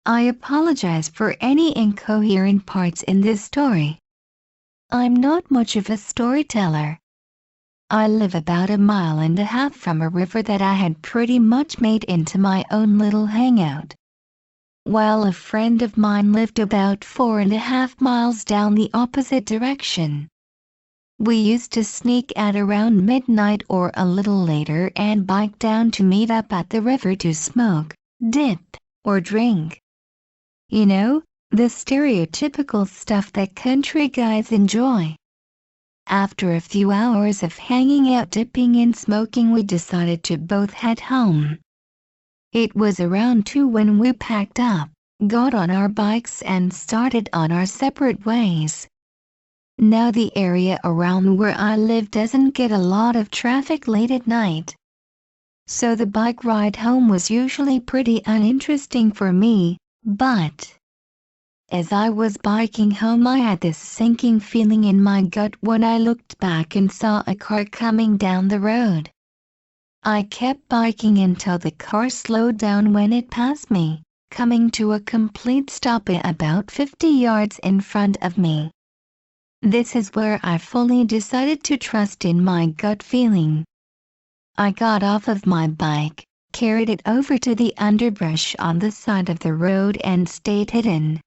I apologize for any incoherent parts in this story. I'm not much of a storyteller. I live about 1.5 miles from a river that I had pretty much made into my own little hangout, while a friend of mine lived about 4.5 miles down the opposite direction. We used to sneak out around midnight or a little later and bike down to meet up at the river to smoke, dip, or drink. You know, the stereotypical stuff that country guys enjoy. After a few hours of hanging out, dipping and smoking, we decided to both head home. It was around 2 when we packed up, got on our bikes and started on our separate ways. Now the area around where I live doesn't get a lot of traffic late at night, so the bike ride home was usually pretty uninteresting for me, but as I was biking home I had this sinking feeling in my gut when I looked back and saw a car coming down the road. I kept biking until the car slowed down when it passed me, coming to a complete stop at about 50 yards in front of me. This is where I fully decided to trust in my gut feeling. I got off of my bike, carried it over to the underbrush on the side of the road and stayed hidden.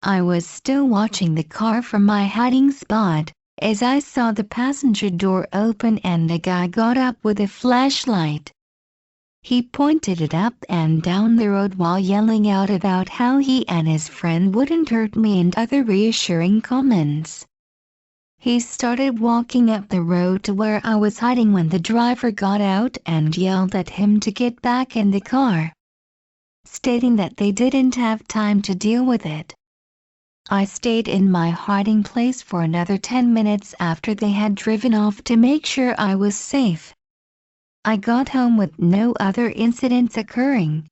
I was still watching the car from my hiding spot as I saw the passenger door open and a guy got up with a flashlight. He pointed it up and down the road while yelling out about how he and his friend wouldn't hurt me and other reassuring comments. He started walking up the road to where I was hiding when the driver got out and yelled at him to get back in the car, stating that they didn't have time to deal with it. I stayed in my hiding place for another 10 minutes after they had driven off to make sure I was safe. I got home with no other incidents occurring,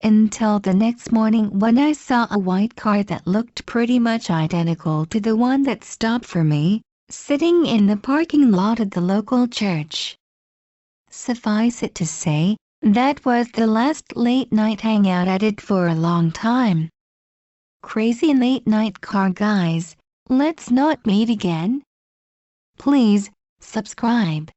until the next morning when I saw a white car that looked pretty much identical to the one that stopped for me, sitting in the parking lot at the local church. Suffice it to say, that was the last late-night hangout I did for a long time. Crazy late-night car guys, let's not meet again. Please, subscribe.